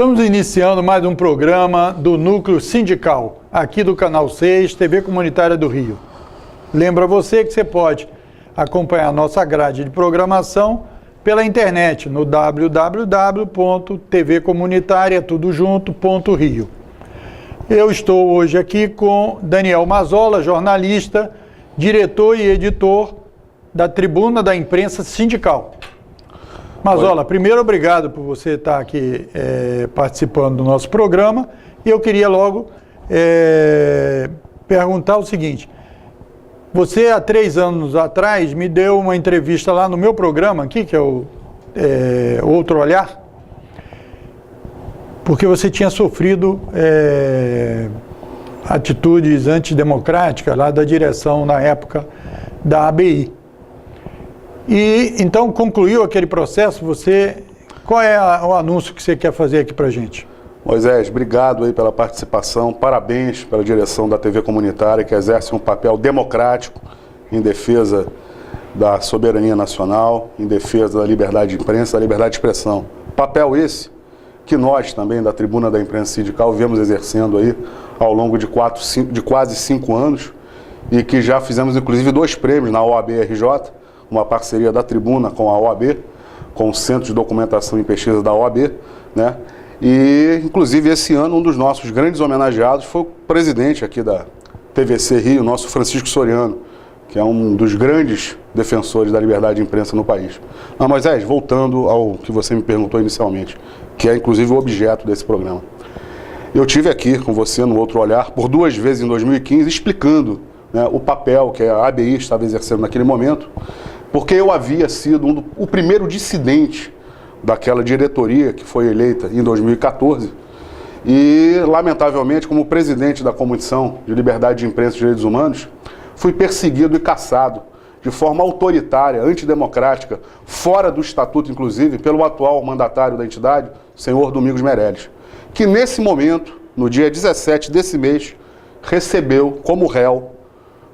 Estamos iniciando mais um programa do Núcleo Sindical, aqui do Canal 6, TV Comunitária do Rio. Lembra você que você pode acompanhar a nossa grade de programação pela internet no www.tvcomunitaria.rio. Eu estou hoje aqui com Daniel Mazzola, jornalista, diretor e editor da Tribuna da Imprensa Sindical. Mazzola, primeiro, obrigado por você estar aqui participando do nosso programa. E eu queria logo perguntar o seguinte: você, há 3 anos atrás, me deu uma entrevista lá no meu programa aqui, que é o Outro Olhar, porque você tinha sofrido atitudes antidemocráticas lá da direção, na época, da ABI. E então concluiu aquele processo. Qual é o anúncio que você quer fazer aqui para a gente? Moisés, obrigado aí pela participação, parabéns pela direção da TV Comunitária, que exerce um papel democrático em defesa da soberania nacional, em defesa da liberdade de imprensa, da liberdade de expressão. Papel esse que nós também, da Tribuna da Imprensa Sindical, viemos exercendo aí ao longo de quase 5 anos, e que já fizemos inclusive 2 prêmios na OAB-RJ, uma parceria da Tribuna com a OAB, com o Centro de Documentação e Pesquisa da OAB, né? E, inclusive, esse ano, um dos nossos grandes homenageados foi o presidente aqui da TVC Rio, nosso Francisco Soriano, que é um dos grandes defensores da liberdade de imprensa no país. Mas, Moisés, voltando ao que você me perguntou inicialmente, que é, inclusive, o objeto desse programa. Eu tive aqui com você, no Outro Olhar, por 2 vezes em 2015, explicando, né, o papel que a ABI estava exercendo naquele momento, porque eu havia sido o primeiro dissidente daquela diretoria que foi eleita em 2014 e, lamentavelmente, como presidente da Comissão de Liberdade de Imprensa e Direitos Humanos, fui perseguido e caçado de forma autoritária, antidemocrática, fora do estatuto, inclusive, pelo atual mandatário da entidade, o senhor Domingos Meirelles, que nesse momento, no dia 17 desse mês, recebeu como réu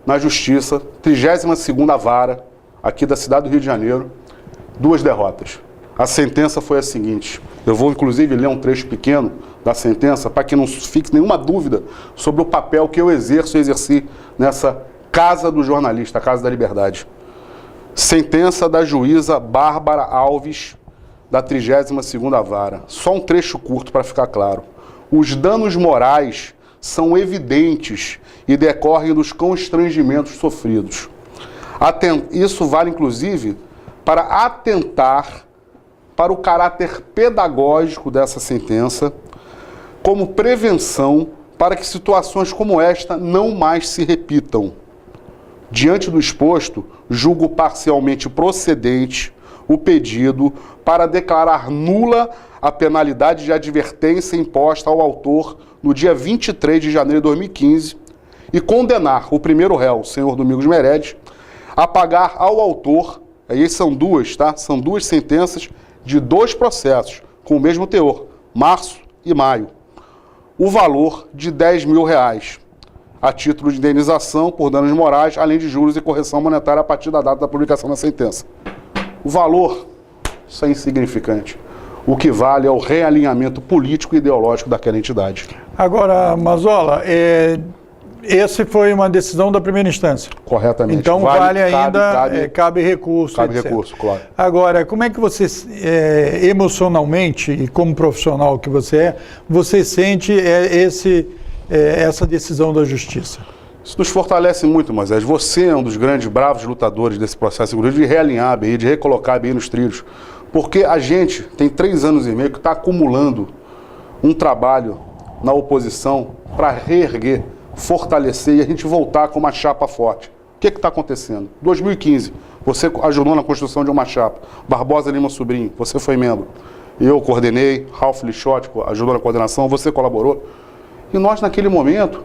na Justiça, 32ª Vara, aqui da cidade do Rio de Janeiro, 2 derrotas. A sentença foi a seguinte: eu vou inclusive ler um trecho pequeno da sentença para que não fique nenhuma dúvida sobre o papel que eu exerci nessa Casa do Jornalista, a Casa da Liberdade. Sentença da juíza Bárbara Alves, da 32ª Vara. Só um trecho curto para ficar claro. Os danos morais são evidentes e decorrem dos constrangimentos sofridos. Isso vale, inclusive, para atentar para o caráter pedagógico dessa sentença, como prevenção para que situações como esta não mais se repitam. Diante do exposto, julgo parcialmente procedente o pedido para declarar nula a penalidade de advertência imposta ao autor no dia 23 de janeiro de 2015 e condenar o primeiro réu, o senhor Domingos Meirelles, a pagar ao autor, aí são 2, tá? São 2 sentenças de 2 processos, com o mesmo teor, março e maio, o valor de R$10 mil, a título de indenização por danos morais, além de juros e correção monetária a partir da data da publicação da sentença. O valor, isso é insignificante. O que vale é o realinhamento político e ideológico daquela entidade. Agora, Mazzola, essa foi uma decisão da primeira instância. Corretamente. Então vale ainda, cabe recurso, Cabe etc. recurso, claro. Agora, como é que você, emocionalmente, e como profissional que você sente essa decisão da Justiça? Isso nos fortalece muito, Moisés. Você é um dos grandes, bravos lutadores desse processo, inclusive de realinhar a ABI, de recolocar a ABI nos trilhos. Porque a gente tem 3 anos e meio que está acumulando um trabalho na oposição para reerguer, fortalecer e a gente voltar com uma chapa forte. O que está acontecendo? 2015, você ajudou na construção de uma chapa. Barbosa Lima Sobrinho, você foi membro. Eu coordenei, Ralph Lixotti ajudou na coordenação, você colaborou. E nós, naquele momento,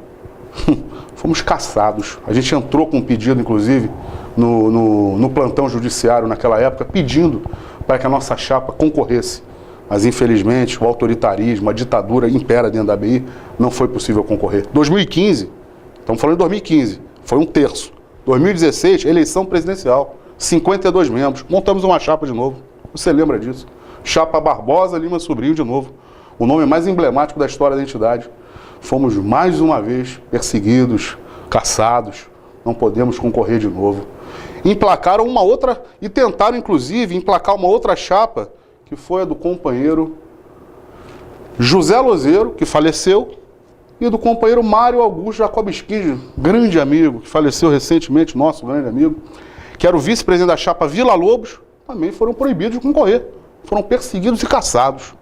fomos caçados. A gente entrou com um pedido, inclusive, no plantão judiciário naquela época, pedindo para que a nossa chapa concorresse. Mas, infelizmente, o autoritarismo, a ditadura impera dentro da ABI, não foi possível concorrer. 2015, estamos falando de 2015, foi 1/3. 2016, eleição presidencial, 52 membros, montamos uma chapa de novo. Você lembra disso? Chapa Barbosa Lima Sobrinho de novo. o nome mais emblemático da história da entidade. Fomos mais uma vez perseguidos, caçados, não podemos concorrer de novo. Emplacaram uma outra, e tentaram inclusive emplacar uma outra chapa, que foi a do companheiro José Lozeiro, que faleceu, e do companheiro Mário Augusto Jacob Skid, grande amigo, que faleceu recentemente, nosso grande amigo, que era o vice-presidente da chapa Vila Lobos, também foram proibidos de concorrer. Foram perseguidos e caçados.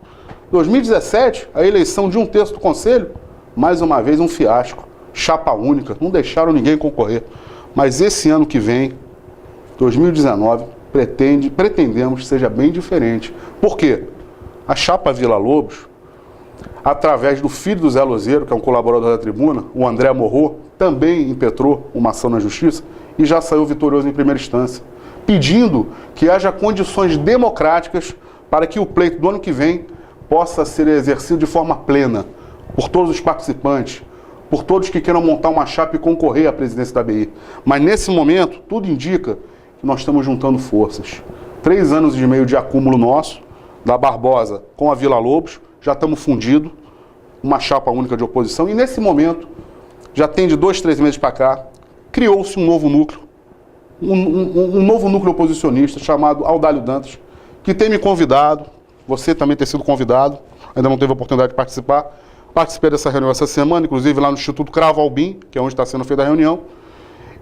2017, a eleição de 1/3 do Conselho, mais uma vez um fiasco. Chapa única, não deixaram ninguém concorrer. Mas esse ano que vem, 2019, pretendemos que seja bem diferente. Por quê? A chapa Vila Lobos, através do filho do Zé Lozeiro, que é um colaborador da tribuna, o André Morro, também impetrou uma ação na justiça e já saiu vitorioso em primeira instância, pedindo que haja condições democráticas para que o pleito do ano que vem possa ser exercido de forma plena por todos os participantes, por todos que queiram montar uma chapa e concorrer à presidência da ABI. Mas nesse momento, tudo indica que nós estamos juntando forças. 3 anos e meio de acúmulo nosso, da Barbosa com a Vila Lobos, já estamos fundidos, uma chapa única de oposição, e nesse momento, já tem de 2, 3 meses para cá, criou-se um novo núcleo, um novo núcleo oposicionista chamado Audálio Dantas, que tem me convidado, você também tem sido convidado, ainda não teve a oportunidade de participar. Participei dessa reunião essa semana, inclusive lá no Instituto Cravo Albim, que é onde está sendo feita a reunião.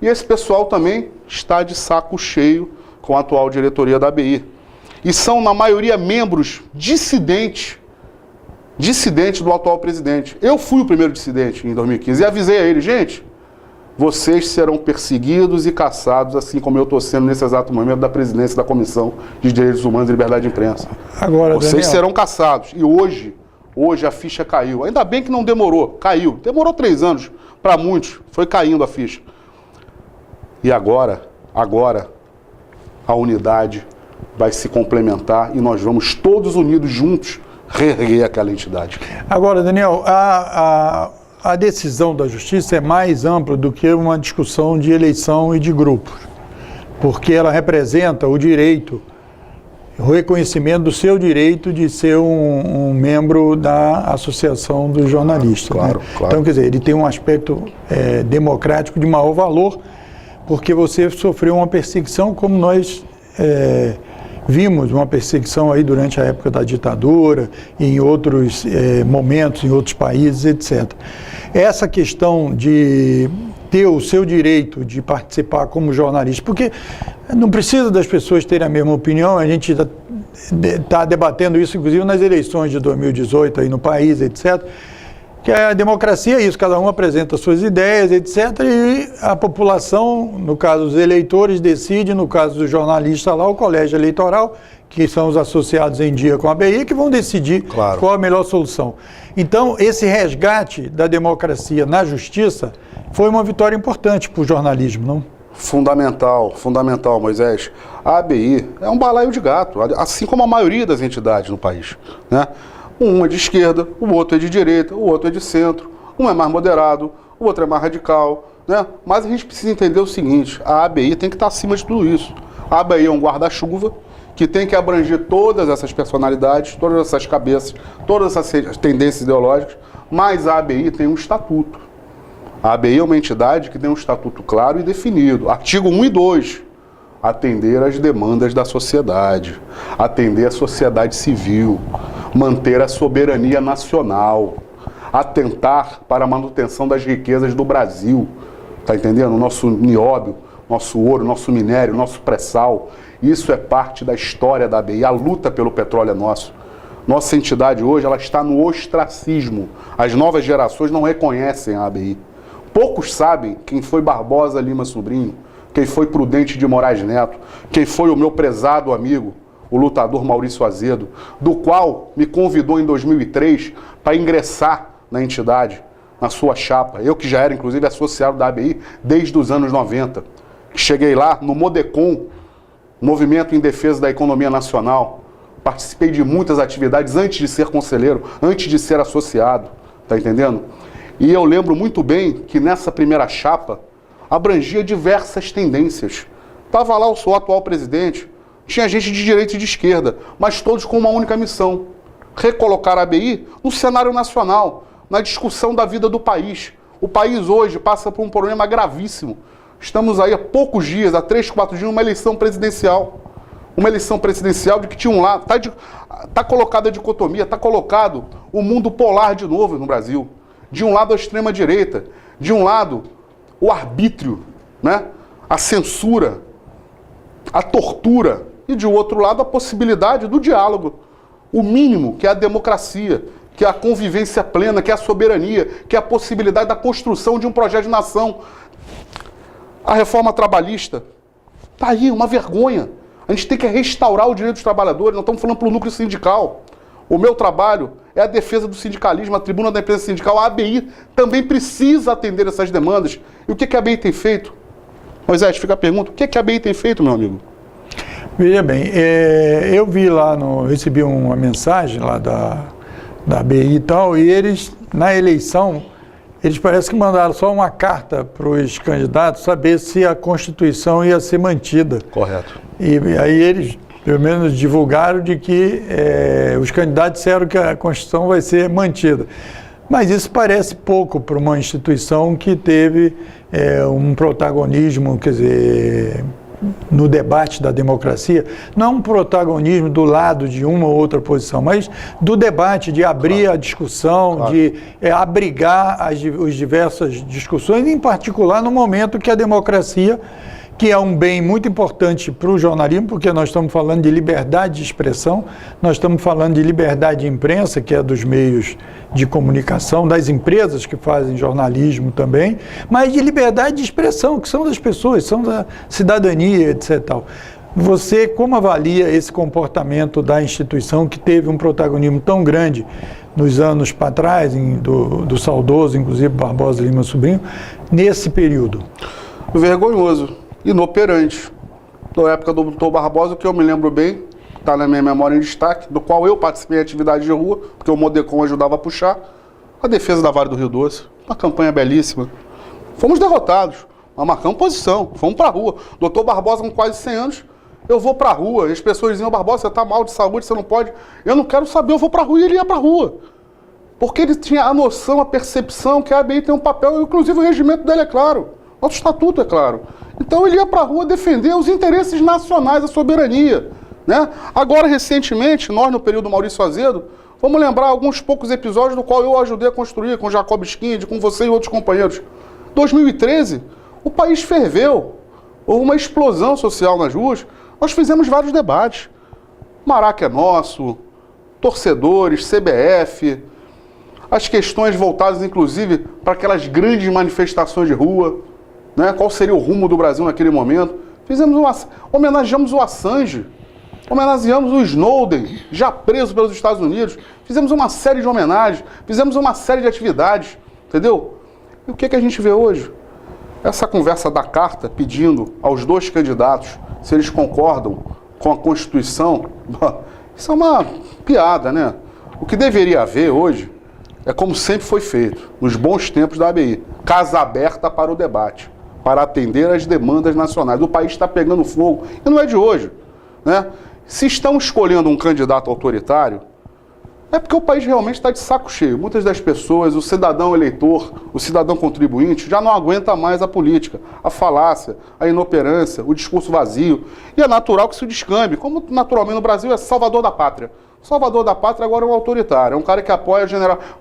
E esse pessoal também está de saco cheio com a atual diretoria da ABI. E são, na maioria, membros dissidentes do atual presidente. Eu fui o primeiro dissidente em 2015 e avisei a ele, gente, vocês serão perseguidos e caçados, assim como eu estou sendo nesse exato momento da presidência da Comissão de Direitos Humanos e Liberdade de Imprensa. Agora, vocês Daniel, serão caçados. E hoje a ficha caiu. Ainda bem que não demorou, caiu. Demorou 3 anos, para muitos, foi caindo a ficha. E agora, a unidade vai se complementar e nós vamos todos unidos juntos reerguer aquela entidade. Agora, Daniel, a decisão da Justiça é mais ampla do que uma discussão de eleição e de grupos, porque ela representa o direito, o reconhecimento do seu direito de ser um membro da Associação dos Jornalistas. Claro, né? claro. Então, quer dizer, ele tem um aspecto democrático de maior valor, porque você sofreu uma perseguição como nós vimos, uma perseguição aí durante a época da ditadura, em outros momentos, em outros países, etc. Essa questão de ter o seu direito de participar como jornalista, porque não precisa das pessoas terem a mesma opinião, a gente está debatendo isso, inclusive, nas eleições de 2018 aí no país, etc., que a democracia é isso, cada um apresenta suas ideias, etc., e a população, no caso os eleitores, decide, no caso do jornalista lá, o colégio eleitoral, que são os associados em dia com a ABI, que vão decidir qual a melhor solução. Então, esse resgate da democracia na justiça foi uma vitória importante para o jornalismo, não? Fundamental, Moisés. A ABI é um balaio de gato, assim como a maioria das entidades no país, né? Um é de esquerda, o outro é de direita, o outro é de centro, um é mais moderado, o outro é mais radical, né? Mas a gente precisa entender o seguinte, a ABI tem que estar acima de tudo isso. A ABI é um guarda-chuva que tem que abranger todas essas personalidades, todas essas cabeças, todas essas tendências ideológicas, mas a ABI tem um estatuto. A ABI é uma entidade que tem um estatuto claro e definido. Artigo 1 e 2. Atender às demandas da sociedade, atender a sociedade civil, manter a soberania nacional, atentar para a manutenção das riquezas do Brasil, tá entendendo? Nosso nióbio, nosso ouro, nosso minério, nosso pré-sal, isso é parte da história da ABI, a luta pelo petróleo é nosso. Nossa entidade hoje, ela está no ostracismo, as novas gerações não reconhecem a ABI. Poucos sabem quem foi Barbosa Lima Sobrinho, quem foi Prudente de Moraes Neto, quem foi o meu prezado amigo, o lutador Maurício Azedo, do qual me convidou em 2003 para ingressar na entidade, na sua chapa. Eu que já era, inclusive, associado da ABI desde os anos 90. Cheguei lá no Modecon, Movimento em Defesa da Economia Nacional. Participei de muitas atividades antes de ser conselheiro, antes de ser associado, tá entendendo? E eu lembro muito bem que nessa primeira chapa abrangia diversas tendências. Estava lá o atual presidente, tinha gente de direita e de esquerda, mas todos com uma única missão: recolocar a ABI no cenário nacional, na discussão da vida do país. O país hoje passa por um problema gravíssimo. Estamos aí há poucos dias, há 3, 4 dias, uma eleição presidencial. Uma eleição presidencial de que tinha um lado, está colocada a dicotomia, está colocado o mundo polar de novo no Brasil. De um lado a extrema-direita, de um lado o arbítrio, né? A censura, a tortura, e de outro lado a possibilidade do diálogo. O mínimo, que é a democracia, que é a convivência plena, que é a soberania, que é a possibilidade da construção de um projeto de nação. A reforma trabalhista está aí, uma vergonha. A gente tem que restaurar o direito dos trabalhadores, nós estamos falando para o núcleo sindical. O meu trabalho é a defesa do sindicalismo, a tribuna da imprensa sindical, a ABI também precisa atender essas demandas. E o que a ABI tem feito? Moisés, fica a pergunta, o que a ABI tem feito, meu amigo? Veja bem, eu vi lá, recebi uma mensagem lá da ABI e tal, e eles, na eleição, eles parecem que mandaram só uma carta para os candidatos saber se a Constituição ia ser mantida. Correto. E aí eles, pelo menos, divulgaram de que os candidatos disseram que a Constituição vai ser mantida. Mas isso parece pouco para uma instituição que teve um protagonismo, quer dizer, no debate da democracia, não um protagonismo do lado de uma ou outra posição, mas do debate, de abrir a discussão, de abrigar as diversas discussões, em particular no momento que a democracia, que é um bem muito importante para o jornalismo, porque nós estamos falando de liberdade de expressão, nós estamos falando de liberdade de imprensa, que é dos meios de comunicação, das empresas que fazem jornalismo também, mas de liberdade de expressão, que são das pessoas, são da cidadania, etc. Você, como avalia esse comportamento da instituição que teve um protagonismo tão grande nos anos para trás, do saudoso, inclusive, Barbosa Lima Sobrinho, nesse período? Vergonhoso. Inoperante. Da época do Dr. Barbosa, que eu me lembro bem, está na minha memória em destaque, do qual eu participei em atividade de rua, porque o Modecon ajudava a puxar, a defesa da Vale do Rio Doce. Uma campanha belíssima. Fomos derrotados, mas marcamos posição, fomos para a rua. Dr. Barbosa, com quase 100 anos, eu vou para a rua. E as pessoas diziam, Barbosa, você está mal de saúde, você não pode. Eu não quero saber, eu vou para a rua. E ele ia para a rua. Porque ele tinha a noção, a percepção que a ABI tem um papel, inclusive o regimento dele é claro. Nosso estatuto é claro. Então ele ia para a rua defender os interesses nacionais, a soberania. Né? Agora, recentemente, nós no período Maurício Azedo, vamos lembrar alguns poucos episódios do qual eu ajudei a construir com Jacob Skind, com você e outros companheiros. 2013, o país ferveu. Houve uma explosão social nas ruas. Nós fizemos vários debates. Maraca é nosso, torcedores, CBF, as questões voltadas, inclusive, para aquelas grandes manifestações de rua. Né? Qual seria o rumo do Brasil naquele momento? Homenageamos o Assange, homenageamos o Snowden, já preso pelos Estados Unidos, fizemos uma série de homenagens, fizemos uma série de atividades, entendeu? E o que a gente vê hoje? Essa conversa da carta pedindo aos dois candidatos se eles concordam com a Constituição, isso é uma piada, né? O que deveria haver hoje é como sempre foi feito, nos bons tempos da ABI, casa aberta para o debate, para atender às demandas nacionais. O país está pegando fogo, e não é de hoje. Né? Se estão escolhendo um candidato autoritário, é porque o país realmente está de saco cheio. Muitas das pessoas, o cidadão eleitor, o cidadão contribuinte, já não aguenta mais a política, a falácia, a inoperância, o discurso vazio. E é natural que isso descambe, como naturalmente no Brasil é salvador da pátria. Salvador da pátria agora é um autoritário, é um cara que apoia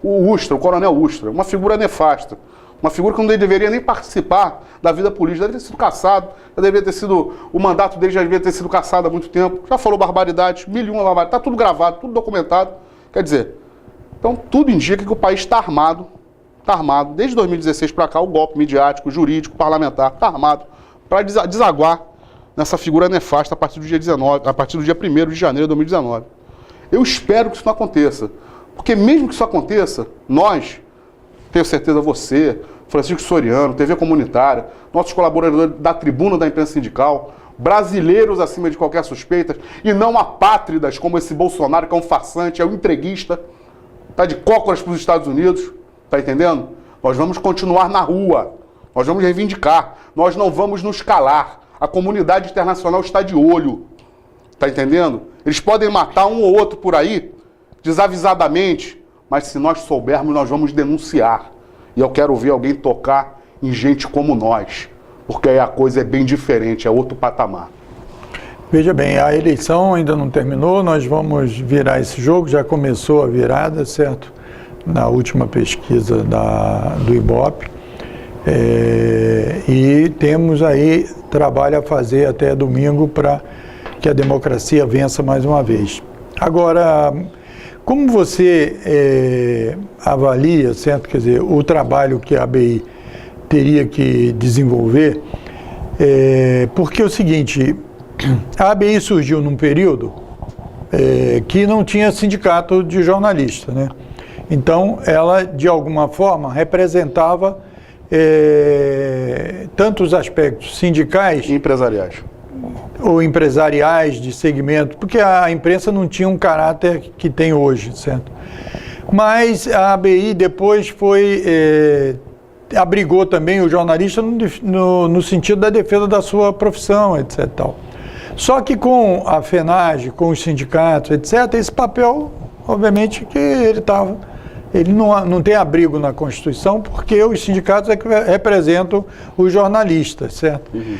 o Ustra, o coronel Ustra, uma figura nefasta. Uma figura que não deveria nem participar da vida política, deveria ter sido caçado, o mandato dele já deveria ter sido caçado há muito tempo, já falou barbaridade, 1001 barbaridades, está tudo gravado, tudo documentado. Quer dizer, então tudo indica que o país está armado, desde 2016 para cá, o golpe midiático, jurídico, parlamentar, está armado para desaguar nessa figura nefasta a partir do dia 19, a partir do dia 1º de janeiro de 2019. Eu espero que isso não aconteça, porque mesmo que isso aconteça, nós, tenho certeza você, Francisco Soriano, TV Comunitária, nossos colaboradores da Tribuna da Imprensa Sindical, brasileiros acima de qualquer suspeita, e não apátridas como esse Bolsonaro, que é um farsante, é um entreguista, tá de cócoras para os Estados Unidos, tá entendendo? Nós vamos continuar na rua, nós vamos reivindicar, nós não vamos nos calar. A comunidade internacional está de olho, tá entendendo? Eles podem matar um ou outro por aí, desavisadamente, mas se nós soubermos, nós vamos denunciar. E eu quero ver alguém tocar em gente como nós, porque aí a coisa é bem diferente, é outro patamar. Veja bem, a eleição ainda não terminou, nós vamos virar esse jogo, já começou a virada, certo? Na última pesquisa do Ibope. E temos aí trabalho a fazer até domingo para que a democracia vença mais uma vez. Agora, como você avalia, certo? Quer dizer, o trabalho que a ABI teria que desenvolver, porque é o seguinte, a ABI surgiu num período que não tinha sindicato de jornalistas, né? Então, ela, de alguma forma, representava tanto os aspectos sindicais... Empresariais. Ou empresariais de segmento, porque a imprensa não tinha um caráter que tem hoje, certo? Mas a ABI depois abrigou também o jornalista no sentido da defesa da sua profissão, etc. Tal. Só que com a FENAGE, com os sindicatos, etc., esse papel, obviamente, que ele não tem abrigo na Constituição, porque os sindicatos é que representam os jornalistas, certo? Uhum.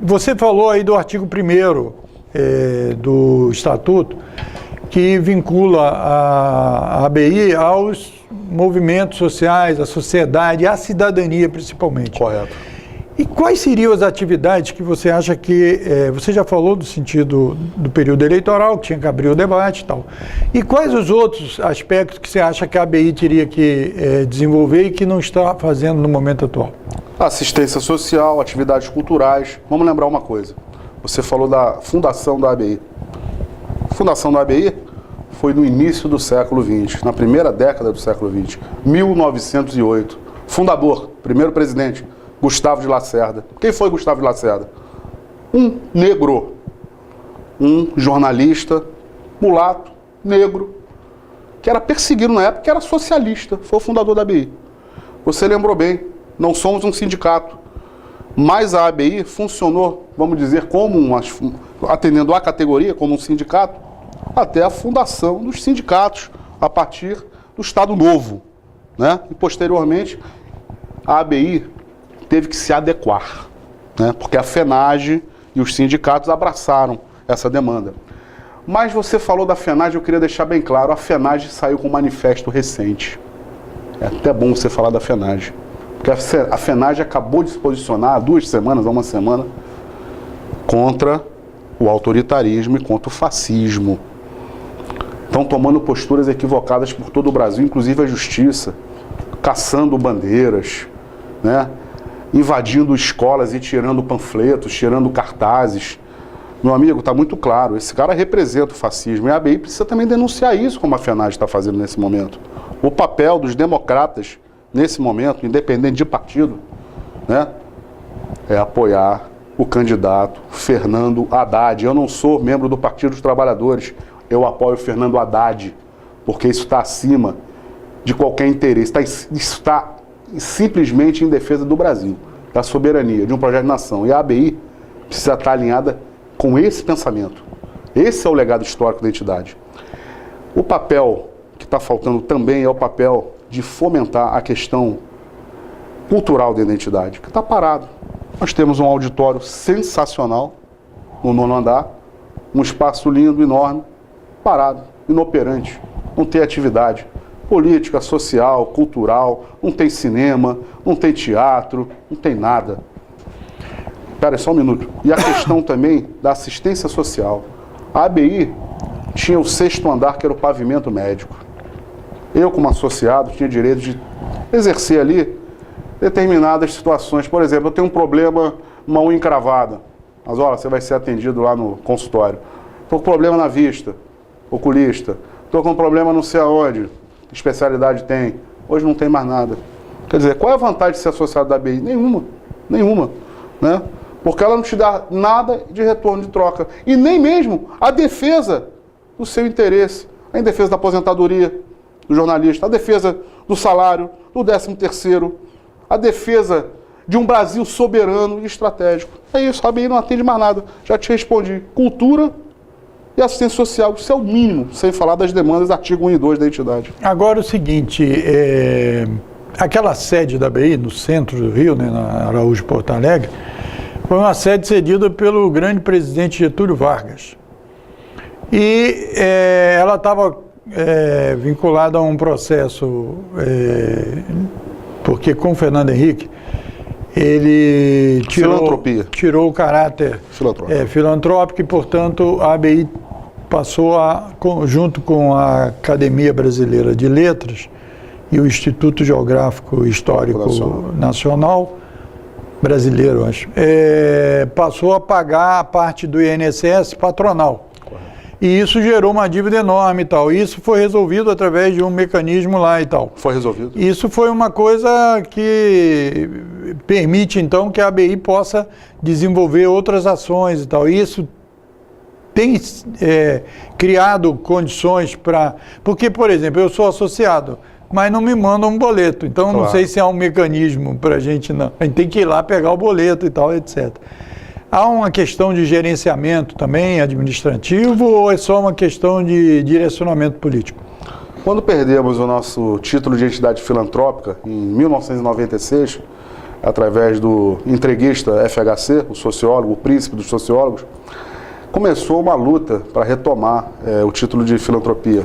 Você falou aí do artigo 1º do Estatuto, que vincula a ABI aos movimentos sociais, à sociedade, à cidadania principalmente. Correto. E quais seriam as atividades que você acha que... você já falou do sentido do período eleitoral, que tinha que abrir o debate e tal. E quais os outros aspectos que você acha que a ABI teria que desenvolver e que não está fazendo no momento atual? Assistência social, atividades culturais. Vamos lembrar uma coisa. Você falou da fundação da ABI. A fundação da ABI foi no início do século XX, na primeira década do século XX, 1908. Fundador, primeiro presidente, Gustavo de Lacerda. Quem foi Gustavo de Lacerda? Um negro, um jornalista, mulato, negro, que era perseguido na época, que era socialista, foi o fundador da ABI. Você lembrou bem, não somos um sindicato, mas a ABI funcionou, vamos dizer, atendendo à categoria, como um sindicato, até a fundação dos sindicatos, a partir do Estado Novo, né? E posteriormente, a ABI teve que se adequar, né? Porque a FENAGE e os sindicatos abraçaram essa demanda. Mas você falou da FENAGE, eu queria deixar bem claro, a FENAGE saiu com um manifesto recente. É até bom você falar da FENAGE, porque a FENAGE acabou de se posicionar há 2 semanas, há uma semana, contra o autoritarismo e contra o fascismo. Estão tomando posturas equivocadas por todo o Brasil, inclusive a justiça, caçando bandeiras, né? Invadindo escolas e tirando panfletos, tirando cartazes. Meu amigo, está muito claro, esse cara representa o fascismo e a ABI precisa também denunciar isso, como a FENAGE está fazendo nesse momento. O papel dos democratas, nesse momento, independente de partido, né, é apoiar o candidato Fernando Haddad. Eu não sou membro do Partido dos Trabalhadores, eu apoio o Fernando Haddad, porque isso está acima de qualquer interesse, isso está simplesmente em defesa do Brasil, da soberania, de um projeto de nação. E a ABI precisa estar alinhada com esse pensamento. Esse é o legado histórico da entidade. O papel que está faltando também é o papel de fomentar a questão cultural da identidade, que está parado. Nós temos um auditório sensacional no 9º andar, um espaço lindo, enorme, parado, inoperante, não tem atividade política, social, cultural, não tem cinema, não tem teatro, não tem nada. Espera só um minuto. E a questão também da assistência social. A ABI tinha o 6º andar, que era o pavimento médico. Eu, como associado, tinha direito de exercer ali determinadas situações. Por exemplo, eu tenho um problema, uma unha encravada. Mas olha, você vai ser atendido lá no consultório. Estou com problema na vista, oculista. Estou com problema não sei aonde, que especialidade tem. Hoje não tem mais nada. Quer dizer, qual é a vantagem de ser associado da ABI? Nenhuma, né? Porque ela não te dá nada de retorno de troca. E nem mesmo a defesa do seu interesse. A defesa da aposentadoria do jornalista, a defesa do salário, do 13º, a defesa de um Brasil soberano e estratégico. É isso, a ABI não atende mais nada. Já te respondi. Cultura e assistência social. Isso é o mínimo, sem falar das demandas do artigo 1 e 2 da entidade. Agora o seguinte, aquela sede da ABI, no centro do Rio, né, na Araújo Porto Alegre, foi uma sede cedida pelo grande presidente Getúlio Vargas. E ela estava vinculada a um processo, porque com o Fernando Henrique, ele tirou o caráter filantrópico e, portanto, a ABI passou junto com a Academia Brasileira de Letras e o Instituto Geográfico Histórico Nacional brasileiro, acho, passou a pagar a parte do INSS patronal. E isso gerou uma dívida enorme e tal. Isso foi resolvido através de um mecanismo lá e tal. Foi resolvido. Isso foi uma coisa que permite, então, que a ABI possa desenvolver outras ações e tal. Isso tem criado condições para... Porque, por exemplo, eu sou associado, mas não me mandam um boleto. Então, claro, não sei se há um mecanismo para a gente não. A gente tem que ir lá pegar o boleto e tal, etc. Há uma questão de gerenciamento também administrativo ou é só uma questão de direcionamento político? Quando perdemos o nosso título de entidade filantrópica, em 1996, através do entreguista FHC, o sociólogo, o príncipe dos sociólogos, começou uma luta para retomar o título de filantropia.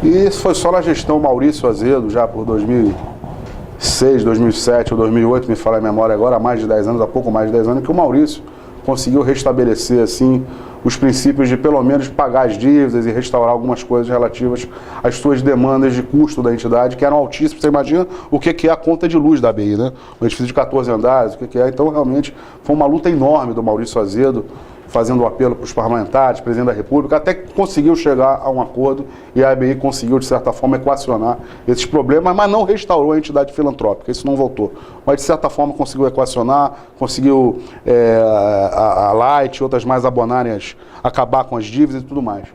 E isso foi só na gestão Maurício Azedo, já por 2006, 2007 ou 2008, me fala a memória agora, há mais de 10 anos, há pouco mais de 10 anos, que o Maurício conseguiu restabelecer, assim, os princípios de, pelo menos, pagar as dívidas e restaurar algumas coisas relativas às suas demandas de custo da entidade, que eram altíssimas. Você imagina o que é a conta de luz da ABI, né? Um edifício de 14 andares, o que é. Então, realmente, foi uma luta enorme do Maurício Azedo, fazendo um apelo para os parlamentares, presidente da República, até que conseguiu chegar a um acordo e a ABI conseguiu, de certa forma, equacionar esses problemas, mas não restaurou a entidade filantrópica, isso não voltou. Mas, de certa forma, conseguiu equacionar, conseguiu a Light e outras mais abonarem acabar com as dívidas e tudo mais.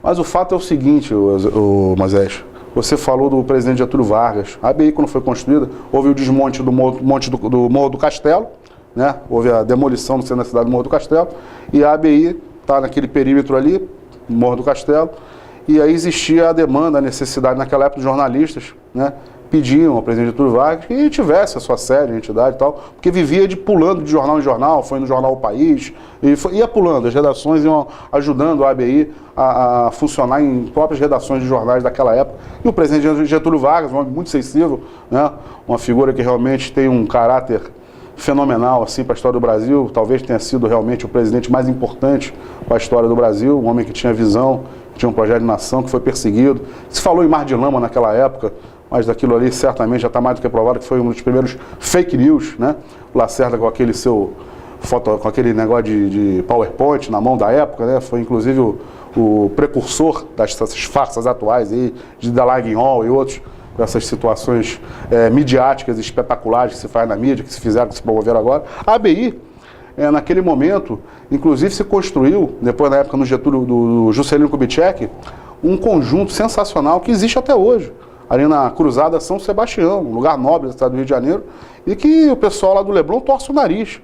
Mas o fato é o seguinte, Mazés, você falou do presidente Getúlio Vargas. A ABI, quando foi construída, houve o desmonte do Morro do Castelo, né? Houve a demolição no centro da cidade do Morro do Castelo, e a ABI está naquele perímetro ali, Morro do Castelo, e aí existia a demanda, a necessidade naquela época dos jornalistas, né? Pediam ao presidente Getúlio Vargas que tivesse a sua sede, a entidade e tal, porque vivia pulando de jornal em jornal, foi no jornal O País, ia pulando, as redações iam ajudando a ABI a funcionar em próprias redações de jornais daquela época. E o presidente Getúlio Vargas, um homem muito sensível, né? Uma figura que realmente tem um caráter fenomenal assim para a história do Brasil, talvez tenha sido realmente o presidente mais importante para a história do Brasil, um homem que tinha visão, que tinha um projeto de nação, que foi perseguido. Se falou em Mar de Lama naquela época, mas daquilo ali certamente já está mais do que provado que foi um dos primeiros fake news, né? O Lacerda com aquele com aquele negócio de PowerPoint na mão da época, né? Foi inclusive o precursor dessas farsas atuais aí, de Dallagnol e outros, dessas situações midiáticas espetaculares que se faz na mídia, que se fizeram, que se promoveram agora. A ABI, naquele momento, inclusive se construiu, depois na época do Juscelino Kubitschek, um conjunto sensacional que existe até hoje, ali na Cruzada São Sebastião, um lugar nobre da cidade do Rio de Janeiro, e que o pessoal lá do Leblon torce o nariz,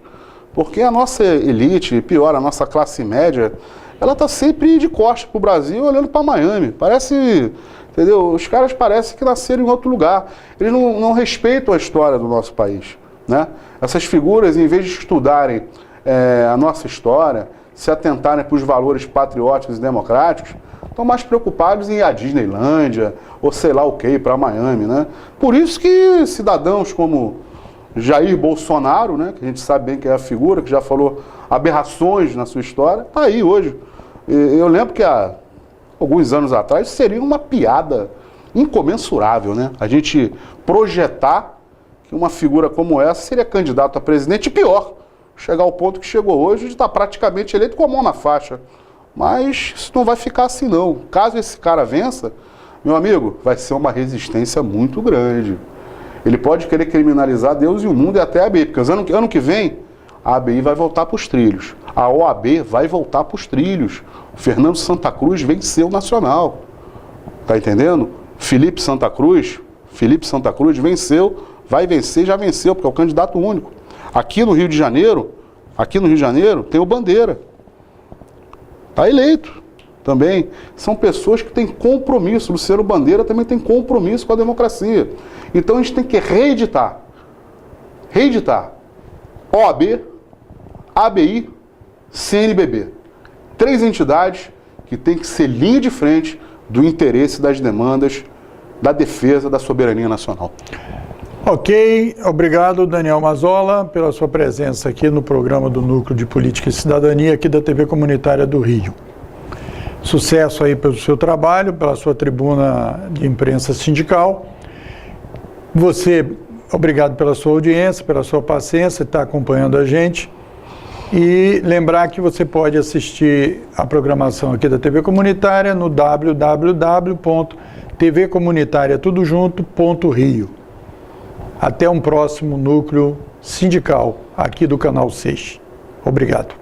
porque a nossa elite, pior, a nossa classe média, ela está sempre de costas para o Brasil, olhando para Miami. Parece... Entendeu? Os caras parecem que nasceram em outro lugar. Eles não respeitam a história do nosso país, né? Essas figuras, em vez de estudarem a nossa história, se atentarem para os valores patrióticos e democráticos, estão mais preocupados em ir à Disneylândia, ou sei lá o que, para Miami, né? Por isso que cidadãos como Jair Bolsonaro, né, que a gente sabe bem que é a figura, que já falou aberrações na sua história, está aí hoje. Eu lembro que há alguns anos atrás seria uma piada incomensurável, né? A gente projetar que uma figura como essa seria candidato a presidente, e pior, chegar ao ponto que chegou hoje de estar praticamente eleito com a mão na faixa. Mas isso não vai ficar assim não. Caso esse cara vença, meu amigo, vai ser uma resistência muito grande. Ele pode querer criminalizar Deus e o mundo e até a ABI, porque ano que vem a ABI vai voltar para os trilhos. A OAB vai voltar para os trilhos. O Fernando Santa Cruz venceu o Nacional. Tá entendendo? Felipe Santa Cruz venceu, vai vencer, já venceu, porque é o candidato único. Aqui no Rio de Janeiro tem o Bandeira. Tá eleito. também são pessoas que têm compromisso. Luciano Bandeira também tem compromisso com a democracia. Então a gente tem que reeditar OAB, ABI, CNBB. 3 entidades que têm que ser linha de frente do interesse das demandas da defesa da soberania nacional. Ok, obrigado Daniel Mazzola pela sua presença aqui no programa do Núcleo de Política e Cidadania aqui da TV Comunitária do Rio. Sucesso aí pelo seu trabalho, pela sua tribuna de imprensa sindical. Você, obrigado pela sua audiência, pela sua paciência, está acompanhando a gente. E lembrar que você pode assistir a programação aqui da TV Comunitária no www.tvcomunitariatudojunto.rio. Até um próximo núcleo sindical aqui do Canal 6. Obrigado.